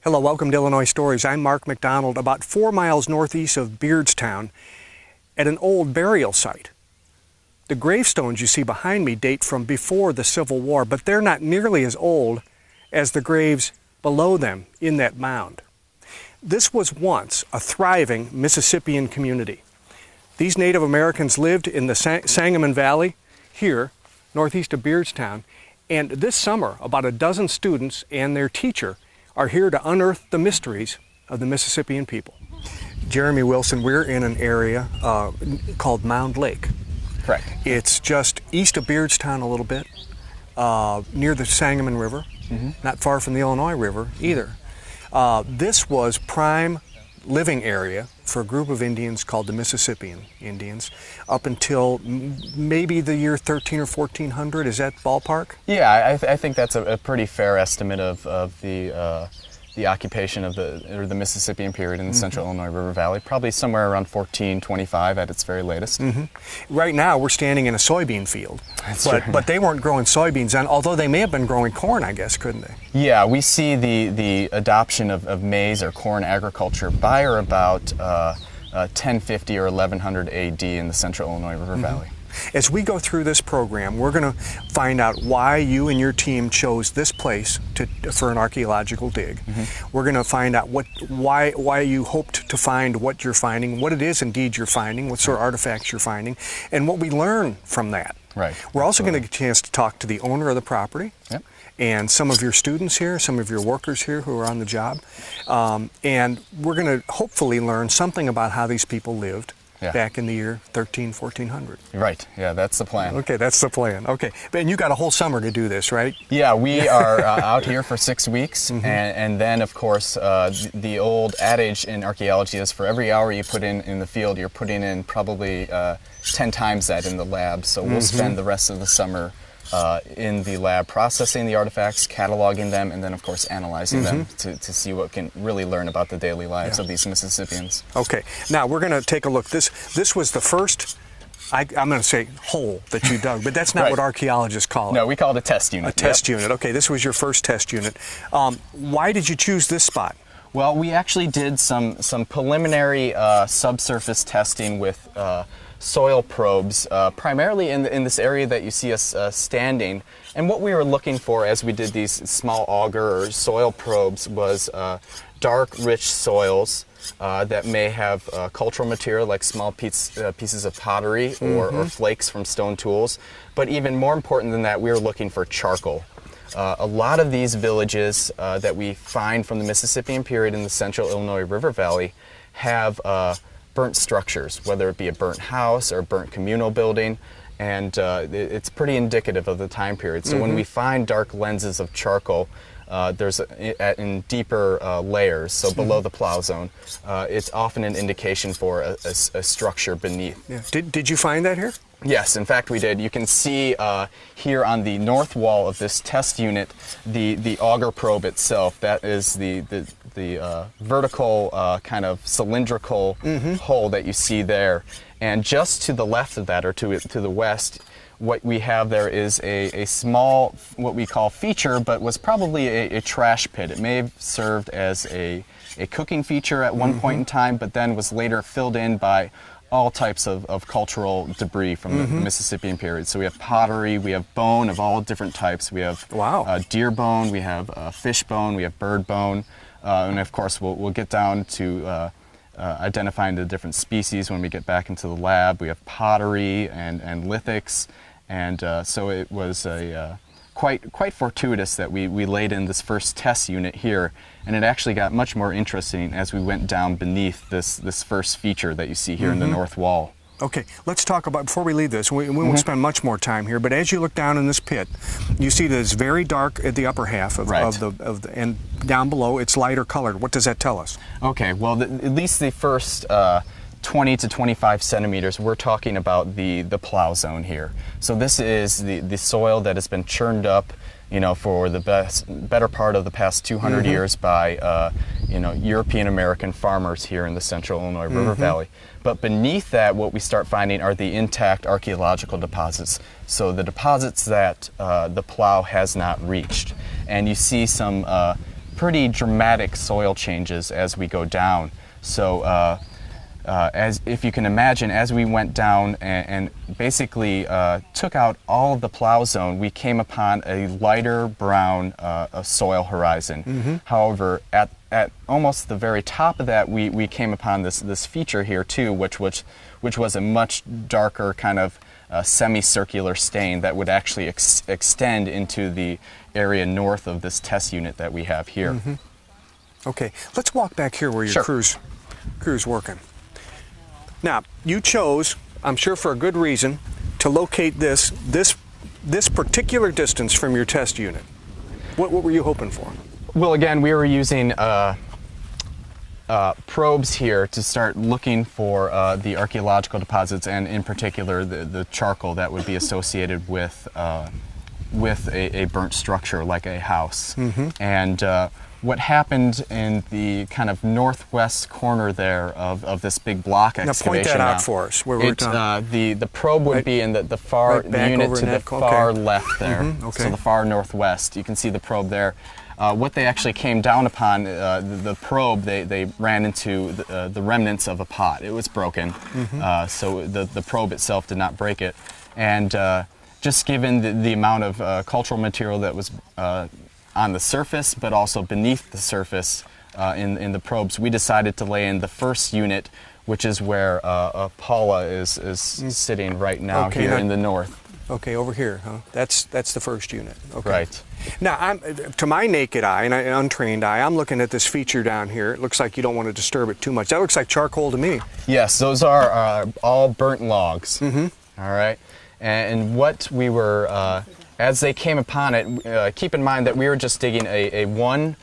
Hello, welcome to Illinois Stories. I'm Mark McDonald, about 4 miles northeast of Beardstown at an old burial site. The gravestones you see behind me date from before the Civil War, but they're not nearly as old as the graves below them in that mound. This was once a thriving Mississippian community. These Native Americans lived in the Sangamon Valley here, northeast of Beardstown, and this summer about a dozen students and their teacher are here to unearth the mysteries of the Mississippian people. Jeremy Wilson, we're in an area called Mound Lake. Correct. It's just east of Beardstown a little bit, near the Sangamon River, not far from the Illinois River either. This was prime living area for a group of Indians called the Mississippian Indians up until maybe the year 13 or 1400. Is that ballpark? Yeah, I think that's a pretty fair estimate of the occupation of the Mississippian period in the central Illinois River Valley, probably somewhere around 1425 at its very latest. Right now we're standing in a soybean field, but they weren't growing soybeans then, although they may have been growing corn, I guess, couldn't they? Yeah, we see the adoption of maize or corn agriculture by or about 1050 or 1100 AD in the central Illinois River Valley. As we go through this program, we're going to find out why you and your team chose this place for an archaeological dig. We're going to find out why you hoped to find what you're finding, what it is indeed you're finding, what sort of artifacts you're finding, and what we learn from that. Right. We're also going to get a chance to talk to the owner of the property. Yep. And some of your students here, some of your workers here who are on the job. And we're going to hopefully learn something about how these people lived back in the year 1400. Right, yeah, that's the plan. Okay, that's the plan. Okay, and you got a whole summer to do this, right? Yeah, we are out here for 6 weeks, and then, of course, the old adage in archaeology is for every hour you put in the field, you're putting in probably 10 times that in the lab, so we'll spend the rest of the summer in the lab processing the artifacts, cataloging them, and then of course analyzing them to see what can really learn about the daily lives of these Mississippians. Okay, now we're going to take a look. This was the first, I'm going to say hole that you dug, but that's not what archaeologists call it. No, we call it a test unit. A test unit. Okay, this was your first test unit. Why did you choose this spot? Well, we actually did some preliminary subsurface testing with soil probes, primarily in this area that you see us standing. And what we were looking for as we did these small auger or soil probes was dark, rich soils that may have cultural material like small pieces of pottery or flakes from stone tools. But even more important than that, we were looking for charcoal. A lot of these villages that we find from the Mississippian period in the central Illinois River Valley have burnt structures, whether it be a burnt house or a burnt communal building, and it's pretty indicative of the time period. So when we find dark lenses of charcoal, there's in deeper layers, so below the plow zone, it's often an indication for a structure beneath. Yeah. Did you find that here? Yes, in fact we did. You can see here on the north wall of this test unit the auger probe itself. That is the vertical kind of cylindrical hole that you see there. And just to the left of that, or to the west, what we have there is a small, what we call feature, but was probably a trash pit. It may have served as a cooking feature at one point in time, but then was later filled in by all types of cultural debris from the Mississippian period. So we have pottery, we have bone of all different types. We have deer bone, we have fish bone, we have bird bone, and of course we'll get down to identifying the different species when we get back into the lab. We have pottery and lithics, and so it was quite fortuitous that we laid in this first test unit here, and it actually got much more interesting as we went down beneath this first feature that you see here in the north wall. Okay, let's talk about, before we leave this, we won't spend much more time here, but as you look down in this pit, you see that it's very dark at the upper half of the, and down below it's lighter colored. What does that tell us? Okay, well, at least the first 20 to 25 centimeters, we're talking about the plow zone here. So this is the soil that has been churned up, you know, for the better part of the past 200 years by, you know, European American farmers here in the central Illinois River Valley. But beneath that, what we start finding are the intact archaeological deposits. So the deposits that the plow has not reached. And you see some pretty dramatic soil changes as we go down. So as if you can imagine, as we went down and basically took out all of the plow zone, we came upon a lighter brown soil horizon. However, at almost the very top of that, we came upon this feature here too, which was a much darker kind of semicircular stain that would actually extend into the area north of this test unit that we have here. Okay, let's walk back here where your Sure. crew's working. Now, you chose, I'm sure for a good reason, to locate this particular distance from your test unit. What were you hoping for? Well, again, we were using probes here to start looking for the archaeological deposits, and in particular the charcoal that would be associated with a burnt structure like a house. And what happened in the kind of northwest corner there of this big block excavation. Now point that out for us. Where we're talking. The probe would be in the far back unit over to in the that- far okay. left there. Okay. So the far northwest. You can see the probe there. What they actually came down upon, the probe, they ran into the remnants of a pot. It was broken, so the probe itself did not break it. And just given the amount of cultural material that was on the surface, but also beneath the surface in the probes, we decided to lay in the first unit, which is where Paula is sitting right now here in the north. Okay, over here, huh? That's the first unit. Okay. Right. Now, to my naked eye and an untrained eye, I'm looking at this feature down here. It looks like you don't want to disturb it too much. That looks like charcoal to me. Yes, those are all burnt logs. All right. And what we were, as they came upon it, keep in mind that we were just digging a 1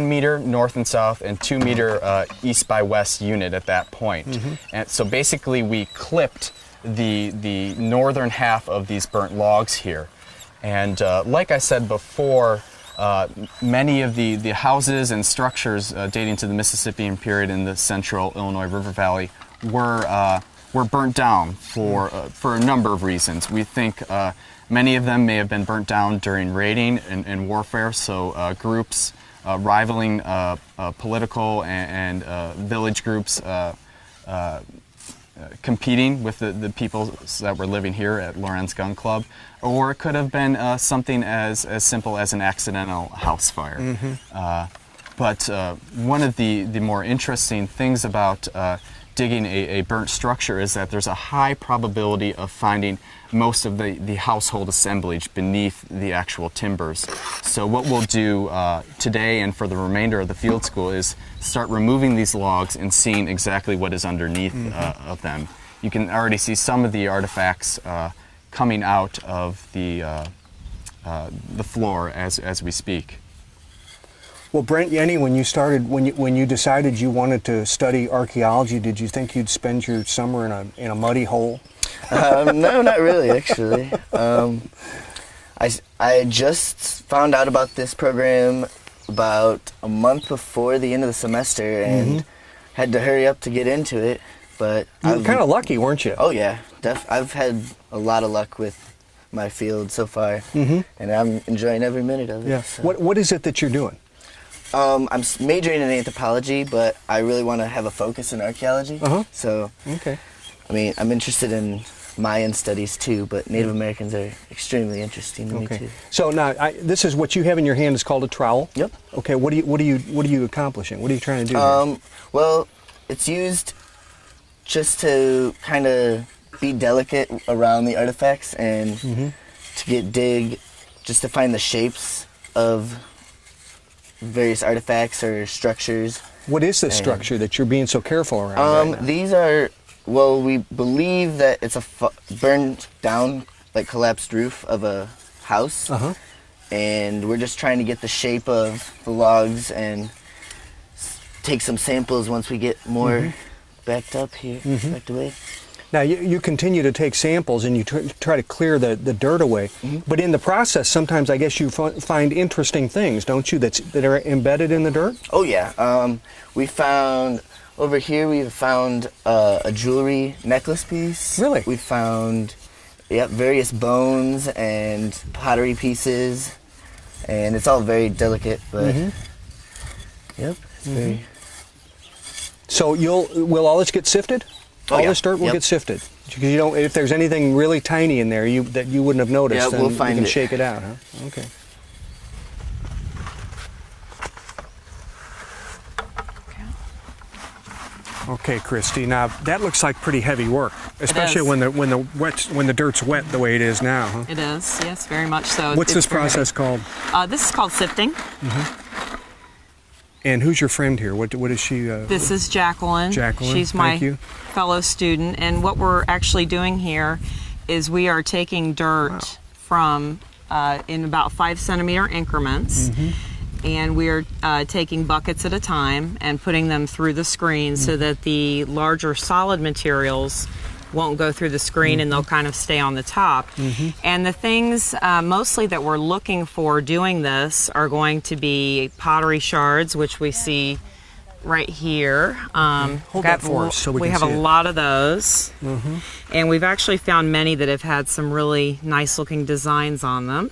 meter north and south and 2 meter east by west unit at that point. And so basically we clipped the northern half of these burnt logs here. And like I said before, many of the houses and structures dating to the Mississippian period in the central Illinois River Valley were burnt down for a number of reasons. We think many of them may have been burnt down during raiding and warfare, so groups rivaling political and village groups competing with the people that were living here at Lorenz Gun Club, or it could have been something as simple as an accidental house fire. But one of the more interesting things about digging a burnt structure is that there's a high probability of finding most of the household assemblage beneath the actual timbers. So what we'll do today and for the remainder of the field school is start removing these logs and seeing exactly what is underneath of them. You can already see some of the artifacts coming out of the floor as we speak. Well, Brent Yenny, when you decided you wanted to study archaeology, did you think you'd spend your summer in a muddy hole? No, not really, actually. I just found out about this program about a month before the end of the semester and had to hurry up to get into it. But You were kind of lucky, weren't you? Oh yeah, I've had a lot of luck with my field so far, and I'm enjoying every minute of it. Yeah. So. What is it that you're doing? I'm majoring in anthropology, but I really want to have a focus in archaeology. So, Okay. I mean, I'm interested in Mayan studies too, but Native Americans are extremely interesting to me too. So now, this is what you have in your hand is called a trowel. Yep. Okay. What are you accomplishing? What are you trying to do? Here? Well, it's used just to kind of be delicate around the artifacts and to dig, just to find the shapes of various artifacts or structures. What is this structure that you're being so careful around? Right now? These are, well, we believe that it's a burned down, like collapsed roof of a house. And we're just trying to get the shape of the logs and take some samples once we get more backed up here, backed away. Now, you continue to take samples and you try to clear the dirt away, but in the process, sometimes I guess you find interesting things, don't you, that are embedded in the dirt? Oh, yeah. We found, over here, we found a jewelry necklace piece. Really? We found, various bones and pottery pieces, and it's all very delicate, but Yep. It's very... So will all this get sifted? Oh, all yeah. this dirt will Yep. get sifted. Because you don't. If there's anything really tiny in there that you wouldn't have noticed, Yeah, then we'll find you can it. shake it out, huh? Okay. Okay, Christy. Now that looks like pretty heavy work, especially is. when the dirt's wet the way it is now, huh? It is, yes, very much so. What's It's this process called? This is called sifting. And who's your friend here? What is she? This is Jacqueline. Jacqueline, She's my thank you. fellow student. And what we're actually doing here is we are taking dirt from in about 5-centimeter increments. And we are taking buckets at a time and putting them through the screen so that the larger solid materials won't go through the screen and they'll kind of stay on the top. And the things mostly that we're looking for doing this are going to be pottery shards, which we see right here. Hold that for us so we can have see a it. lot of those. And we've actually found many that have had some really nice looking designs on them.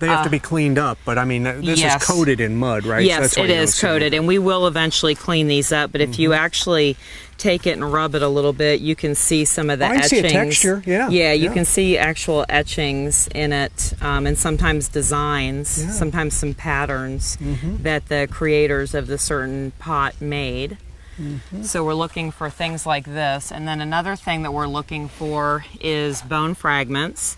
They have to be cleaned up, but I mean, this yes. is coated in mud, right? So Yes, that's why it you don't is see coated, and we will eventually clean these up. But if you actually take it and rub it a little bit, you can see some of the I can etchings. see a texture, yeah. Yeah, you Yeah. can see actual etchings in it, and sometimes designs, sometimes some patterns that the creators of the certain pot made. So we're looking for things like this. And then another thing that we're looking for is bone fragments.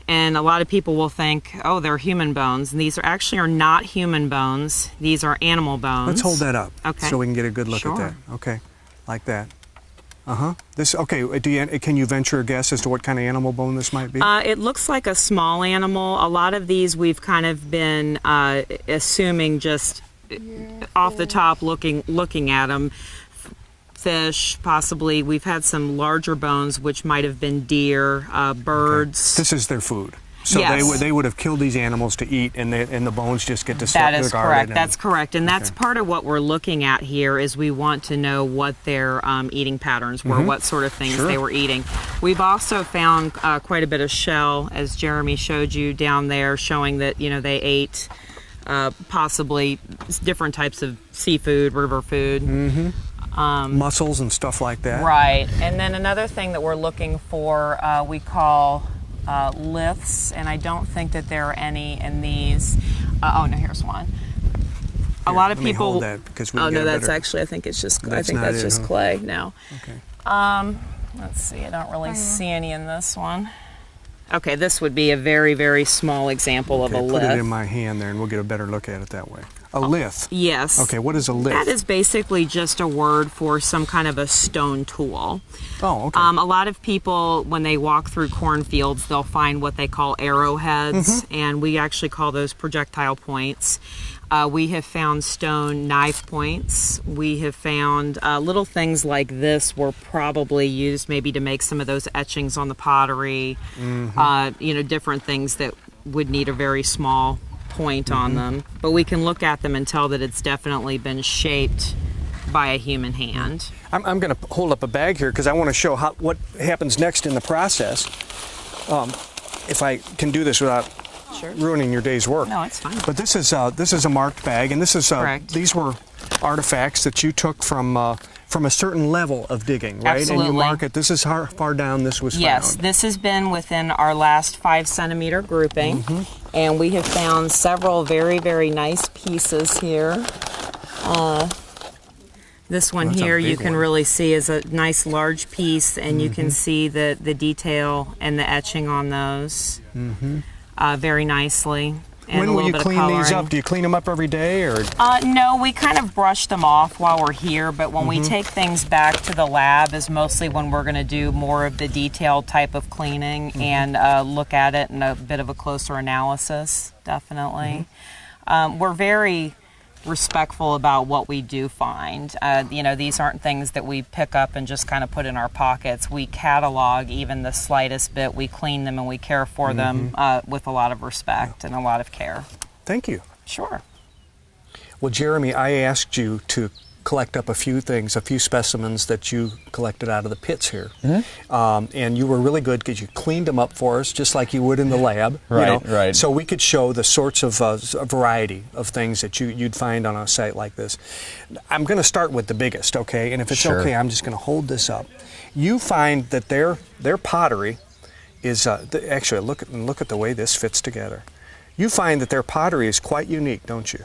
And a lot of people will think, oh, they're human bones. And these are not human bones. These are animal bones. Let's hold that up Okay. so we can get a good look Sure. at that. Okay, like that. Can you venture a guess as to what kind of animal bone this might be? It looks like a small animal. A lot of these we've kind of been assuming just off the top looking at them. Fish, possibly. We've had some larger bones, which might have been deer, birds. This is their food. So Yes. they would have killed these animals to eat, and the bones just get That is discarded. correct. and- That's correct. And that's Okay. part of what we're looking at here is we want to know what their eating patterns were, what sort of things Sure. they were eating. We've also found quite a bit of shell, as Jeremy showed you down there, showing that, they ate possibly different types of seafood, river food. Mussels and stuff like that. Right. And then another thing that we're looking for, we call liths, and I don't think that there are any in these. Oh no, here's one. A lot of let me people. hold that because we Oh can no, get a that's better- actually. I think it's just. I That's think not that's it, just huh? clay now. Okay. Let's see. I don't really see any in this one. Okay, this would be a very, very small example of a Okay, lith. put it in my hand there, and we'll get a better look at it that way. A lith. Yes. Okay, what is a lith? That is basically just a word for some kind of a stone tool. Oh, okay. A lot of people, when they walk through cornfields, they'll find what they call arrowheads, and we actually call those projectile points. We have found stone knife points. We have found little things like this were probably used maybe to make some of those etchings on the pottery, different things that would need a very small point on them. But we can look at them and tell that it's definitely been shaped by a human hand. I'm going to hold up a bag here because I want to show what happens next in the process. If I can do this without ruining your day's work. No, it's fine. But this is a marked bag, and this is Correct. these were artifacts that you took from a certain level of digging, right? Absolutely. And you mark it. This is how far down this was Yes, found. this has been within our last 5-centimeter grouping, and we have found several very, very nice pieces here. This one That's a here you big can one. really see is a nice large piece, and you can see the detail and the etching on those very nicely. And When a will little you bit of clean these coloring. up? Do you clean them up every day, or? No, we kind of brush them off while we're here, but when we take things back to the lab is mostly when we're going to do more of the detailed type of cleaning and look at it in a bit of a closer analysis, definitely. We're very respectful about what we do find. These aren't things that we pick up and just kind of put in our pockets. We catalog even the slightest bit. We clean them and we care for them with a lot of respect and a lot of care. Thank you. Sure. Well, Jeremy, I asked you to collect up a few things, a few specimens that you collected out of the pits here. And you were really good because you cleaned them up for us, just like you would in the lab. Right, right. So we could show the sorts of a variety of things that you'd find on a site like this. I'm going to start with the biggest, okay? And if it's okay, I'm just going to hold this up. You find that their pottery is actually look at the way this fits together. You find that their pottery is quite unique, don't you?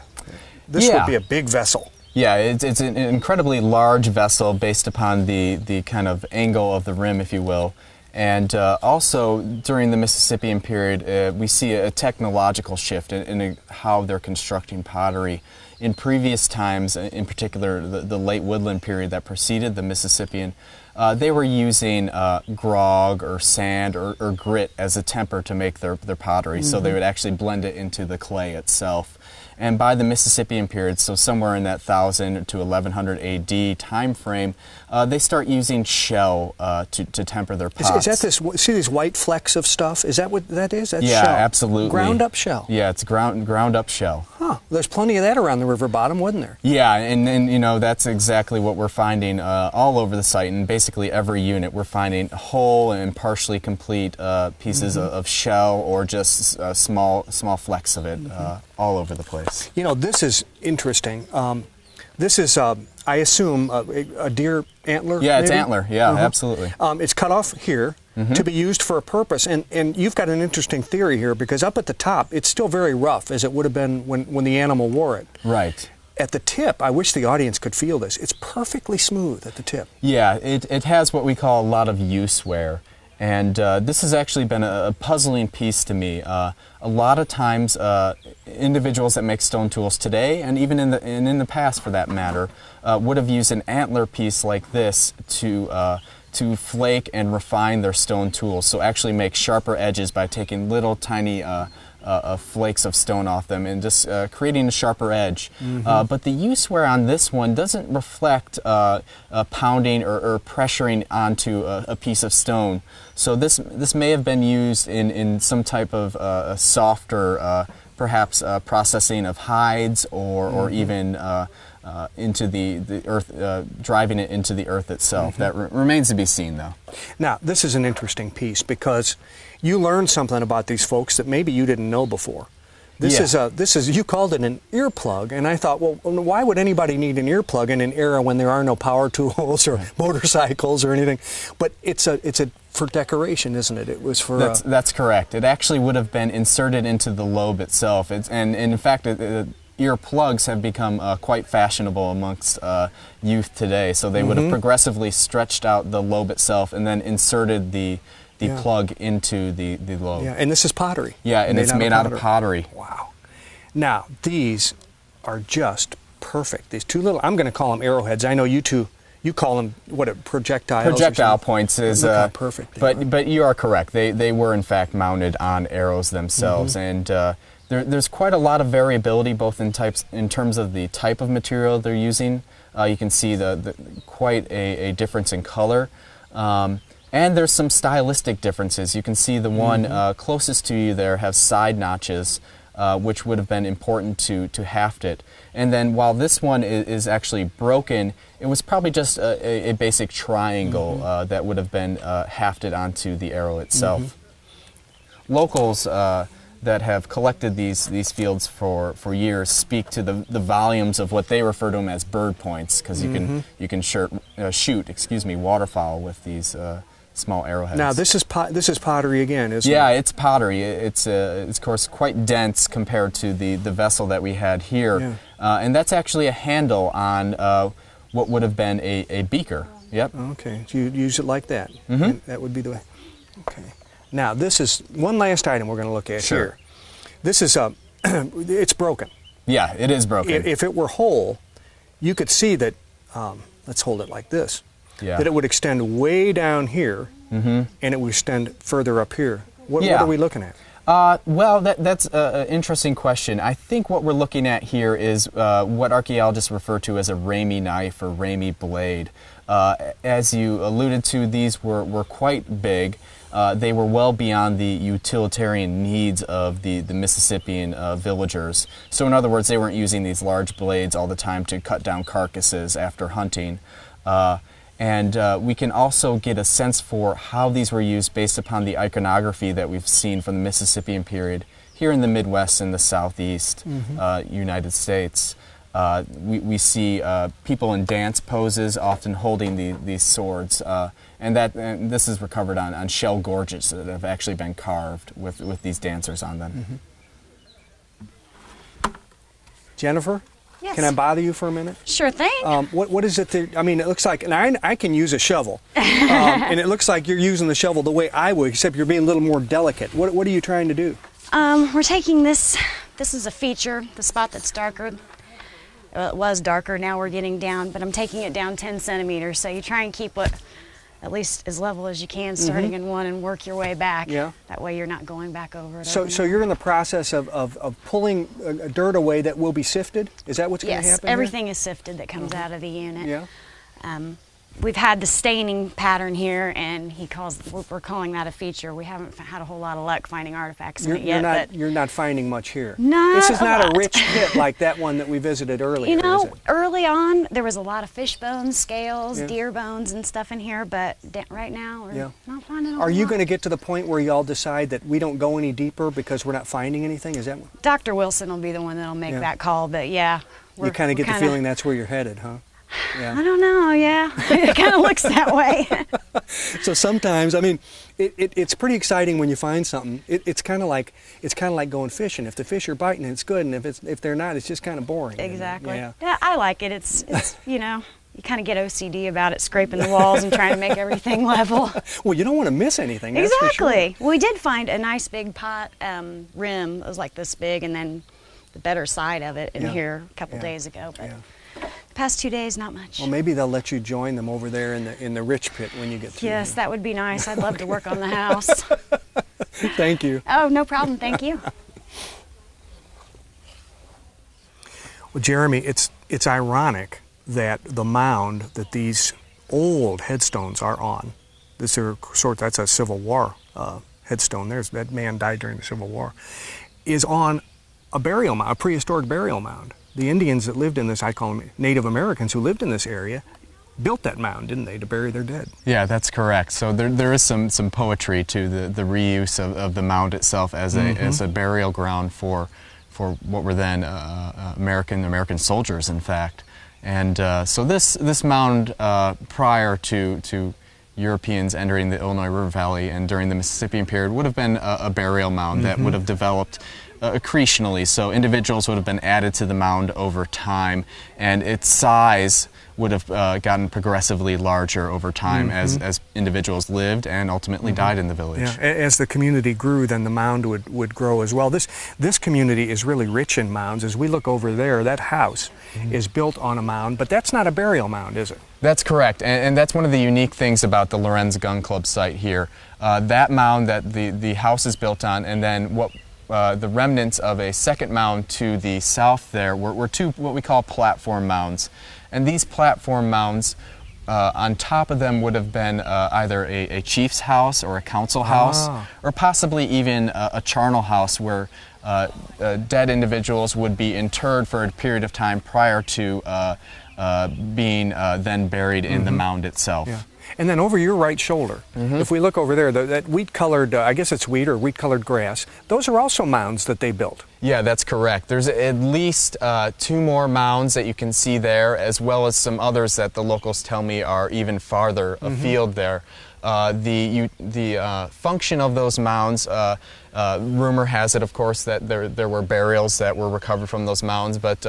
This would be a big vessel. Yeah, it's an incredibly large vessel based upon the kind of angle of the rim, if you will. And also during the Mississippian period, we see a technological shift in how they're constructing pottery. In previous times, in particular the late Woodland period that preceded the Mississippian, they were using grog or sand or grit as a temper to make their pottery, so they would actually blend it into the clay itself. And by the Mississippian period, so somewhere in that 1000 to 1100 AD time frame, they start using shell to temper their pots. Is that this? See these white flecks of stuff? Is that what that is? That's yeah, shell. absolutely. Ground up shell. Yeah, it's ground up shell. Huh. There's plenty of that around the river bottom, wasn't there? Yeah, and you know that's exactly what we're finding all over the site. In basically every unit, we're finding whole and partially complete pieces of shell or just small flecks of it all over the place. You know, this is interesting. This is, I assume, a deer antler? Yeah, it's maybe? antler. Yeah, absolutely. It's cut off here to be used for a purpose. And you've got an interesting theory here because up at the top, it's still very rough as it would have been when the animal wore it. Right. At the tip, I wish the audience could feel this. It's perfectly smooth at the tip. Yeah, it has what we call a lot of use wear. And this has actually been a puzzling piece to me. A lot of times, individuals that make stone tools today, and even in the past for that matter, would have used an antler piece like this to flake and refine their stone tools. So actually make sharper edges by taking little tiny flakes of stone off them and just creating a sharper edge. But the use wear on this one doesn't reflect pounding or pressuring onto a piece of stone. So this may have been used in some type of softer, perhaps processing of hides or even into the earth, driving it into the earth itself. That remains to be seen, though. Now, this is an interesting piece because you learned something about these folks that maybe you didn't know before. This is you called it an earplug, and I thought, well, why would anybody need an earplug in an era when there are no power tools or motorcycles or anything? But it's for decoration, isn't it? It was for that's correct. It actually would have been inserted into the lobe itself. And in fact, earplugs have become quite fashionable amongst youth today. So they would have progressively stretched out the lobe itself and then inserted the plug into the lobe. Yeah, and this is pottery. Yeah, and it's made out of pottery. Wow. Now, these are just perfect. These two little, I'm going to call them arrowheads. I know you two, you call them, projectiles? Projectile points is, look how perfect they are. But you are correct. They were, in fact, mounted on arrows themselves. And there's quite a lot of variability, both in terms of the type of material they're using. You can see quite a difference in color. And there's some stylistic differences. You can see the one closest to you there has side notches, which would have been important to haft it. And then while this one is actually broken, it was probably just a basic triangle that would have been hafted onto the arrow itself. Locals that have collected these fields for years speak to the volumes of what they refer to them as bird points, because you can shoot waterfowl with these small arrowheads. Now this is pottery again, isn't it? Yeah, it's pottery. It's of course quite dense compared to the vessel that we had here, and that's actually a handle on what would have been a beaker. Yep. Okay, so you use it like that. That would be the way. Okay. Now this is one last item we're going to look at here. This is it's broken. Yeah, it is broken. If it were whole, you could see that. Let's hold it like this. Yeah. That it would extend way down here, and it would extend further up here. What are we looking at? Well, that's an interesting question. I think what we're looking at here is what archaeologists refer to as a ramie knife or ramie blade. As you alluded to, these were quite big. they were well beyond the utilitarian needs of the Mississippian villagers. So in other words, they weren't using these large blades all the time to cut down carcasses after hunting. And we can also get a sense for how these were used based upon the iconography that we've seen from the Mississippian period here in the Midwest and the Southeast United States. We see people in dance poses often holding these swords, and this is recovered on shell gorges that have actually been carved with these dancers on them. Jennifer? Yes. Can I bother you for a minute? Sure thing. What is it that, I mean, it looks like, and I can use a shovel, and it looks like you're using the shovel the way I would, except you're being a little more delicate. What are you trying to do? We're taking this is a feature, the spot that's darker. Well, it was darker, now we're getting down, but I'm taking it down 10 centimeters, so you try and keep it at least as level as you can, starting in one and work your way back. Yeah. That way you're not going back over it. So you're in the process of pulling dirt away that will be sifted? Is that what's going to happen? Yes, everything is sifted that comes out of the unit. Yeah. We've had the staining pattern here, and we're calling that a feature. We haven't had a whole lot of luck finding artifacts in it yet. You're not finding much here. Not This is not a lot. a rich pit like that one that we visited earlier, You know, is it? early on there was a lot of fish bones, scales, Yeah. deer bones, and stuff in here, but right now we're not finding a Are you lot. going to get to the point where y'all decide that we don't go any deeper because we're not finding anything? Is that what? Dr. Wilson will be the one that'll make Yeah. that call, but yeah. You kind of get the feeling that's where you're headed, huh? Yeah. I don't know, yeah. It kind of looks that way. So sometimes, I mean, it's pretty exciting when you find something. It's kind of like going fishing. If the fish are biting, it's good, and if they're not, it's just kind of boring. Exactly. Yeah. Yeah, I like it. It's you know, you kind of get OCD about it, scraping the walls and trying to make everything level. Well, you don't want to miss anything. That's for sure. Exactly. Well, we did find a nice big pot rim. It was like this big, and then the better side of it in Yeah. here a couple Yeah. days ago. But Yeah. the past 2 days, not much. Well, maybe they'll let you join them over there in the rich pit when you get through. Yes, here. that would be nice. I'd love to work on the house. Thank you. Oh, no problem. Thank you. Well, Jeremy, it's ironic that the mound that these old headstones are on, that's a Civil War headstone. That man died during the Civil War, is on a burial mound, a prehistoric burial mound. The Indians that lived in this, I call them Native Americans who lived in this area, built that mound, didn't they, to bury their dead? Yeah, that's correct. So there is some poetry to the reuse of the mound itself as a burial ground for what were then American soldiers, in fact. And so this mound, prior to Europeans entering the Illinois River Valley and during the Mississippian period, would have been a burial mound that would have developed accretionally. So individuals would have been added to the mound over time, and its size would have gotten progressively larger over time as individuals lived and ultimately died in the village. Yeah, as the community grew, then the mound would grow as well. This community is really rich in mounds. As we look over there, that house is built on a mound, but that's not a burial mound, is it? That's correct, and that's one of the unique things about the Lorenz Gun Club site here. That mound that the house is built on, and then the remnants of a second mound to the south there were two what we call platform mounds. And these platform mounds, on top of them would have been either a chief's house or a council house, or possibly even a charnel house where dead individuals would be interred for a period of time prior to being then buried in the mound itself. Yeah. And then over your right shoulder, if we look over there, that wheat-colored, I guess it's wheat or wheat-colored grass, those are also mounds that they built. Yeah, that's correct. There's at least 2 more mounds that you can see there, as well as some others that the locals tell me are even farther afield there. The function of those mounds, rumor has it, of course, that there were burials that were recovered from those mounds, but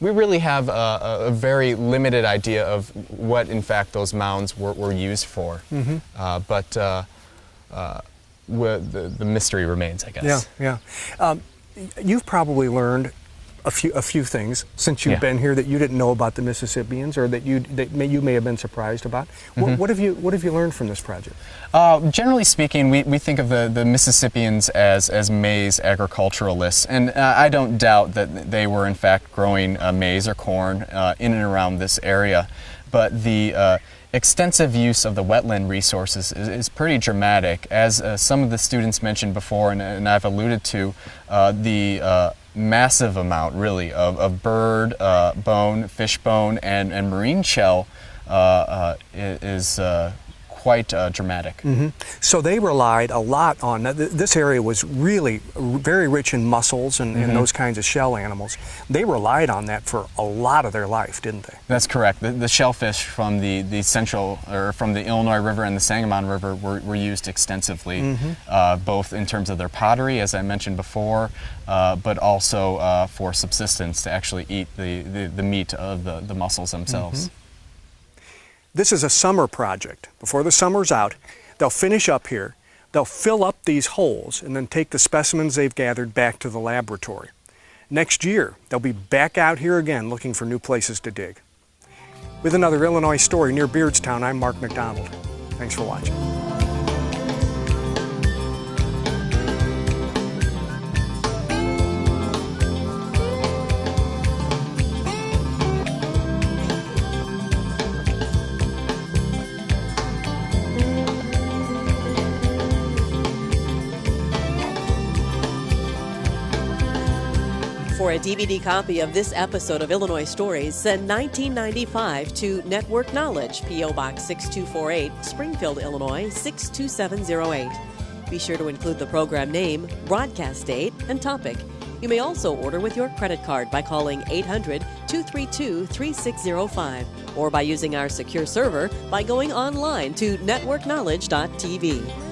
we really have a very limited idea of what, in fact, those mounds were used for. But the mystery remains, I guess. Yeah, yeah. You've probably learned a few things since you've been here that you didn't know about the Mississippians, or that you may have been surprised about. What have you learned from this project? Generally speaking, we think of the Mississippians as maize agriculturalists, and I don't doubt that they were in fact growing maize or corn in and around this area. but the extensive use of the wetland resources is pretty dramatic. As some of the students mentioned before, and I've alluded to, the massive amount, really, of bird bone, fish bone, and marine shell is quite dramatic. So they relied a lot on, this area was really very rich in mussels and those kinds of shell animals. They relied on that for a lot of their life, didn't they? That's correct. The shellfish from the central, or from the Illinois River and the Sangamon River were used extensively, both in terms of their pottery, as I mentioned before, but also for subsistence, to actually eat the meat of the mussels themselves. This is a summer project. Before the summer's out, they'll finish up here, they'll fill up these holes, and then take the specimens they've gathered back to the laboratory. Next year, they'll be back out here again looking for new places to dig. With another Illinois story near Beardstown, I'm Mark McDonald. Thanks for watching. For a DVD copy of this episode of Illinois Stories, send 1995 to Network Knowledge, P.O. Box 6248, Springfield, Illinois 62708. Be sure to include the program name, broadcast date, and topic. You may also order with your credit card by calling 800-232-3605 or by using our secure server by going online to networkknowledge.tv.